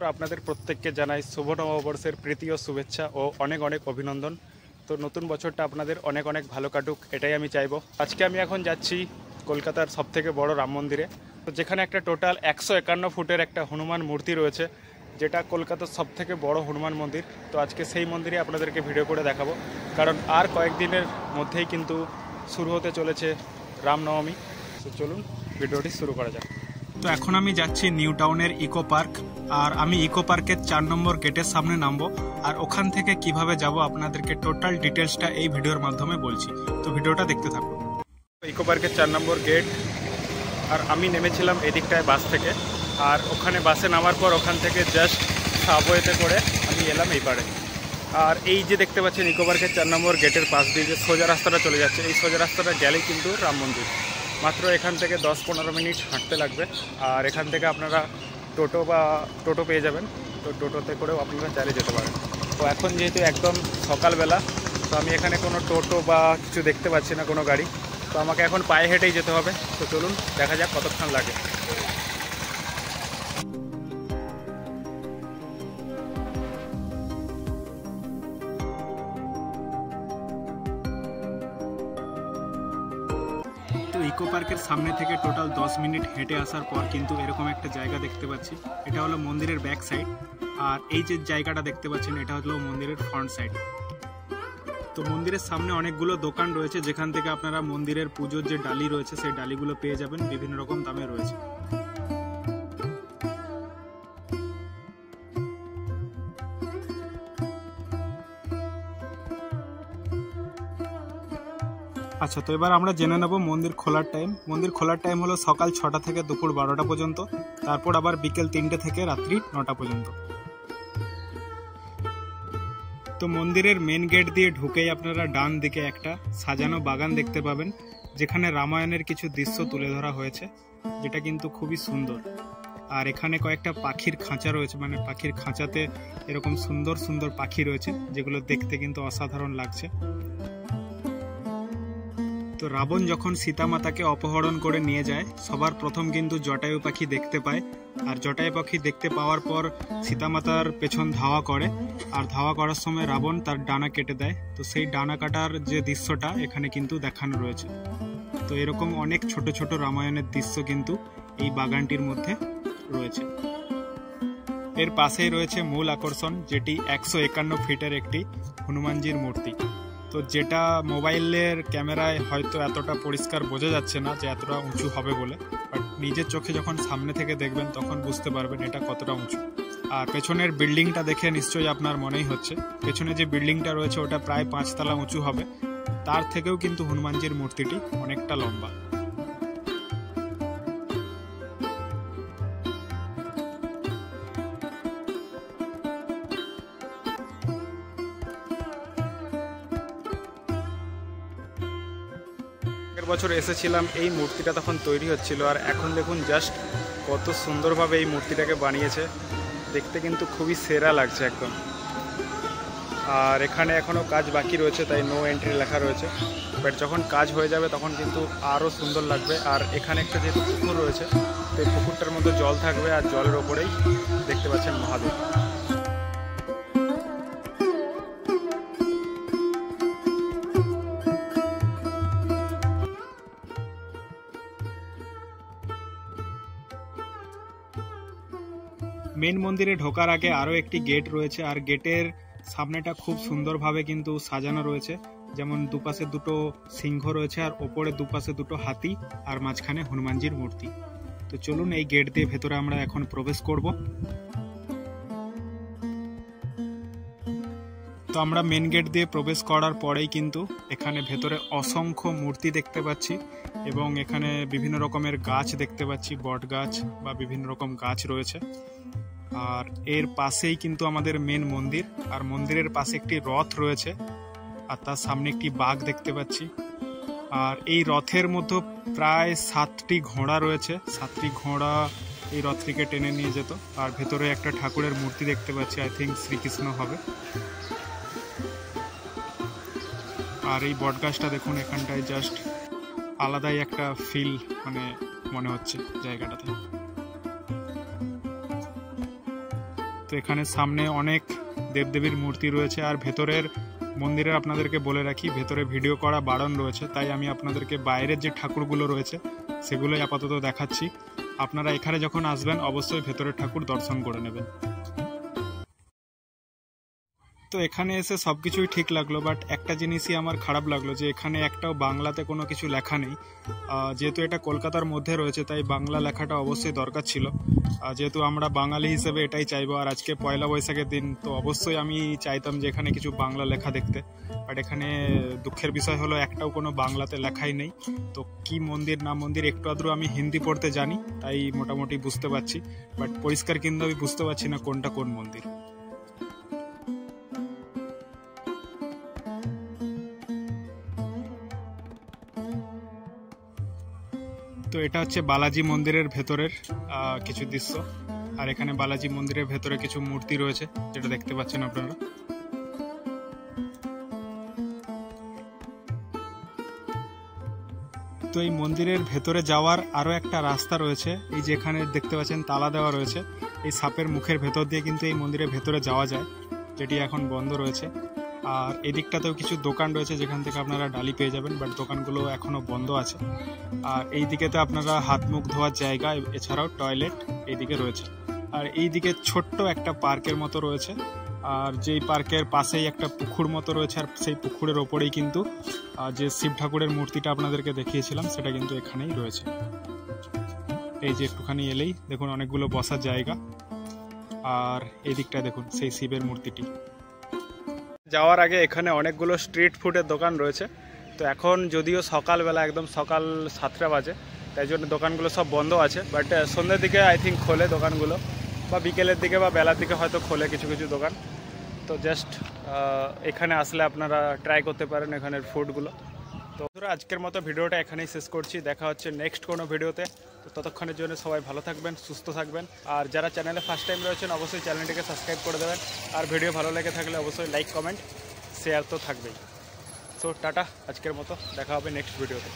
বন্ধুরা, আপনাদের প্রত্যেককে জানাই শুভ নববর্ষের প্রীতি ও শুভেচ্ছা ও অনেক অনেক অভিনন্দন। তো নতুন বছরটা আপনাদের অনেক অনেক ভালো কাটুক, এটাই আমি চাইবো। আজকে আমি এখন যাচ্ছি কলকাতার সবথেকে বড় রাম মন্দিরে, তো যেখানে একটা টোটাল 151 ফুটের একটা হনুমান মূর্তি রয়েছে, যেটা কলকাতার সবথেকে বড় হনুমান মন্দির। তো আজকে সেই মন্দিরে আপনাদেরকে ভিডিও করে দেখাবো, কারণ আর কয়েকদিনের মধ্যেই কিন্তু শুরু হতে চলেছে রামনবমী। তো চলুন ভিডিওটি শুরু করা যাক। তো এখন আমি যাচ্ছি নিউ টাউনের ইকো পার্ক, আর আমি ইকো পার্কের 4 নম্বর গেটের সামনে নামবো, আর ওখান থেকে কিভাবে যাব আপনাদেরকে টোটাল ডিটেলসটা এই ভিডিওর মাধ্যমে বলছি। তো ভিডিওটা দেখতে থাকুন। ইকো পার্কের 4 নম্বর গেট, আর আমি নেমেছিলাম এদিকটায় বাস থেকে, আর ওখানে বাসে নামার পর ওখান থেকে জাস্ট সাবওয়েতে করে আমি এলাম এই পারে। আর এই যে দেখতে পাচ্ছেন ইকো পার্কের 4 নম্বর গেটের পাশ দিয়ে যে সোজা রাস্তাটা চলে যাচ্ছে, এই সোজা রাস্তাটা গেলেই কিন্তু রাম মন্দির। মাত্র এখান থেকে 10-15 মিনিট হাঁটতে লাগবে, আর এখান থেকে আপনারা টোটো পেয়ে যাবেন। তো টোটোতে করেও আপনারা চালিয়ে যেতে পারেন। তো এখন যেহেতু একদম সকালবেলা, তো আমি এখানে কোনো টোটো বা কিছু দেখতে পাচ্ছি না, কোনো গাড়ি। তো আমাকে এখন পায়ে হেঁটেই যেতে হবে। তো চলুন দেখা যাক কতক্ষণ লাগে। তো ইকো পার্কের সামনে থেকে টোটাল 10 মিনিট হেঁটে আসার পর কিন্তু এরকম একটা জায়গা দেখতে পাচ্ছি। এটা হলো মন্দিরের ব্যাক সাইড, আর এই যে জায়গাটা দেখতে পাচ্ছেন এটা হলো মন্দিরের ফ্রন্ট সাইড। তো মন্দিরের সামনে অনেকগুলো দোকান রয়েছে, যেখান থেকে আপনারা মন্দিরের পুজোর যে ডালি রয়েছে সেই ডালিগুলো পেয়ে যাবেন, বিভিন্ন রকম দামে রয়েছে। আচ্ছা, তো এবার আমরা জেনে নেব মন্দির খোলার টাইম। মন্দির খোলার টাইম হলো সকাল 6টা থেকে দুপুর 12টা পর্যন্ত, তারপর আবার বিকেল 3টে থেকে রাত্রি 9টা পর্যন্ত। তো মন্দিরের মেন গেট দিয়ে ঢুকেই আপনারা ডান দিকে একটা সাজানো বাগান দেখতে পাবেন, যেখানে রামায়ণের কিছু দৃশ্য তুলে ধরা হয়েছে, যেটা কিন্তু খুবই সুন্দর। আর এখানে কয়েকটা পাখির খাঁচা রয়েছে, মানে পাখির খাঁচাতে এরকম সুন্দর সুন্দর পাখি রয়েছে, যেগুলো দেখতে কিন্তু অসাধারণ লাগছে। তো রাবণ যখন সীতা মাতাকে অপহরণ করে নিয়ে যায়, সবার প্রথম কিন্তু জটায়ু পাখি দেখতে পায়, আর জটায়ু পাখি দেখতে পাওয়ার পর সীতা মাতার পেছন ধাওয়া করে, আর ধাওয়া করার সময় রাবণ তার ডানা কেটে দেয়। তো সেই ডানা কাটার যে দৃশ্যটা এখানে কিন্তু দেখানো রয়েছে। তো এরকম অনেক ছোট ছোট রামায়ণের দৃশ্য কিন্তু এই বাগানটির মধ্যে রয়েছে। এর পাশেই রয়েছে মূল আকর্ষণ, যেটি 151 ফিটের একটি হনুমানজির মূর্তি। তো যেটা মোবাইলের ক্যামেরায় হয়তো এতটা পরিষ্কার বোঝা যাচ্ছে না যে এতটা উঁচু হবে বলে, বাট নিজের চোখে যখন সামনে থেকে দেখবেন তখন বুঝতে পারবেন এটা কতটা উঁচু। আর পেছনের বিল্ডিংটা দেখে নিশ্চয়ই আপনার মনেই হচ্ছে, পেছনে যে বিল্ডিংটা রয়েছে ওটা প্রায় 5 তলা উঁচু হবে। তার থেকেও কিন্তু হনুমানজির মূর্তিটি অনেকটা লম্বা। বছর এসেছিলাম, এই মূর্তিটা তখন তৈরি হচ্ছিল, আর এখন দেখুন জাস্ট কত সুন্দরভাবে এই মূর্তিটাকে বানিয়েছে। দেখতে কিন্তু খুবই সেরা লাগছে একদম। আর এখানে এখনও কাজ বাকি রয়েছে, তাই নো এন্ট্রি লেখা রয়েছে, বাট যখন কাজ হয়ে যাবে তখন কিন্তু আরও সুন্দর লাগবে। আর এখানে একটা যেহেতু পুকুর রয়েছে, তো এই পুকুরটার মধ্যে জল থাকবে, আর জলের ওপরেই দেখতে পাচ্ছেন মহাদেব। মেন মন্দিরে ঢোকার আগে আরও একটি গেট রয়েছে, আর গেটের সামনেটা খুব সুন্দরভাবে কিন্তু সাজানো রয়েছে। যেমন দুপাশে দুটো সিংহ রয়েছে, আর ওপরে দুপাশে দুটো হাতি, আর মাঝখানে হনুমানজির মূর্তি। তো চলুন এই গেট দিয়ে ভেতরে আমরা এখন প্রবেশ করব। তো আমরা মেন গেট দিয়ে প্রবেশ করার পরেই কিন্তু এখানে ভেতরে অসংখ্য মূর্তি দেখতে পাচ্ছি, এবং এখানে বিভিন্ন রকমের গাছ দেখতে পাচ্ছি, বট গাছ বা বিভিন্ন রকম গাছ রয়েছে। আর এর পাশেই কিন্তু আমাদের মেন মন্দির, আর মন্দিরের পাশে একটি রথ রয়েছে, আর তার সামনে একটি বাঘ দেখতে পাচ্ছি। আর এই রথের মধ্যে প্রায় 7টি ঘোড়া রয়েছে, 7টি ঘোড়া এই রথটিকে টেনে নিয়ে যেত। আর ভেতরে একটা ঠাকুরের মূর্তি দেখতে পাচ্ছি, আই থিঙ্ক শ্রীকৃষ্ণ হবে। আর এই বট গাছটা দেখুন, এখানটায় জাস্ট আলাদাই একটা ফিল মনে হচ্ছে জায়গাটাতে। তো এখানে সামনে অনেক দেবদেবীর মূর্তি রয়েছে, আর ভেতরের মন্দিরের আপনাদেরকে বলে রাখি ভেতরে ভিডিও করা বারণ রয়েছে, তাই আমি আপনাদেরকে বাইরের যে ঠাকুরগুলো রয়েছে সেগুলোই আপাতত দেখাচ্ছি। আপনারা এখানে যখন আসবেন অবশ্যই ভেতরের ঠাকুর দর্শন করে নেবেন। তো এখানে এসে সব কিছুই ঠিক লাগলো, বাট একটা জিনিসই আমার খারাপ লাগলো যে এখানে একটাও বাংলাতে কোনো কিছু লেখা নেই। যেহেতু এটা কলকাতার মধ্যে রয়েছে তাই বাংলা লেখাটা অবশ্যই দরকার ছিল, যেহেতু আমরা বাঙালি হিসেবে এটাই চাইবো। আর আজকে পয়লা বৈশাখের দিন, তো অবশ্যই আমি চাইতাম যে এখানে কিছু বাংলা লেখা দেখতে, বাট এখানে দুঃখের বিষয় হলো একটাও কোনো বাংলাতে লেখাই নেই। তো কি মন্দির না মন্দির একটু আধটু আমি হিন্দি পড়তে জানি, তাই মোটামুটি বুঝতে পারছি, বাট পরিষ্কার কিন্তু আমি বুঝতে পারছি না কোনটা কোন মন্দির। তো এটা হচ্ছে বালাজি মন্দিরের ভেতরের কিছু দৃশ্য, আর এখানে বালাজি মন্দিরের ভেতরে কিছু মূর্তি রয়েছে যেটা দেখতে পাচ্ছেন আপনারা। তো এই মন্দিরের ভেতরে যাওয়ার আরও একটা রাস্তা রয়েছে, এই যে এখানে দেখতে পাচ্ছেন তালা দেওয়া রয়েছে, এই সাপের মুখের ভেতর দিয়ে কিন্তু এই মন্দিরের ভেতরে যাওয়া যায়, যেটি এখন বন্ধ রয়েছে। আর এদিকটাতেও কিছু দোকান রয়েছে যেখান থেকে আপনারা ডালি পেয়ে যাবেন, বাট দোকানগুলো এখনও বন্ধ আছে। আর এই দিকেতে আপনারা হাত মুখ ধোয়ার জায়গা, এছাড়াও টয়লেট এইদিকে রয়েছে। আর এই দিকে ছোট্ট একটা পার্কের মতো রয়েছে, আর যেই পার্কের পাশেই একটা পুকুর মতো রয়েছে, আর সেই পুকুরের ওপরেই কিন্তু যে শিব ঠাকুরের মূর্তিটা আপনাদেরকে দেখিয়েছিলাম সেটা কিন্তু এখানেই রয়েছে। এই যে একটুখানি এলেই দেখুন অনেকগুলো বসার জায়গা, আর এই দিকটা দেখুন সেই শিবের মূর্তিটি। যাওয়ার আগে এখানে অনেকগুলো স্ট্রিট ফুডের দোকান রয়েছে। তো এখন যদিও সকালবেলা একদম সকাল 7টা বাজে, তাই জন্য দোকানগুলো সব বন্ধ আছে, বাট সন্ধ্যের দিকে আই থিঙ্ক খোলে দোকানগুলো, বা বিকেলের দিকে বা বেলার দিকে হয়তো খোলে কিছু কিছু দোকান। তো জাস্ট এখানে আসলে আপনারা ট্রাই করতে পারেন এখানের ফুডগুলো। তো আজকের মতো ভিডিওটা এখানেই শেষ করছি, দেখা হচ্ছে নেক্সট কোনো ভিডিওতে। তো ততক্ষণের জন্য সবাই ভালো থাকবেন, সুস্থ থাকবেন, আর যারা চ্যানেলে ফার্স্ট টাইম রয়েছেন অবশ্যই চ্যানেলটিকে সাবস্ক্রাইব করে দেবেন, আর ভিডিও ভালো লেগে থাকলে অবশ্যই লাইক কমেন্ট শেয়ার তো থাকবেই। সো টাটা, আজকের মতো দেখা হবে নেক্সট ভিডিওতে।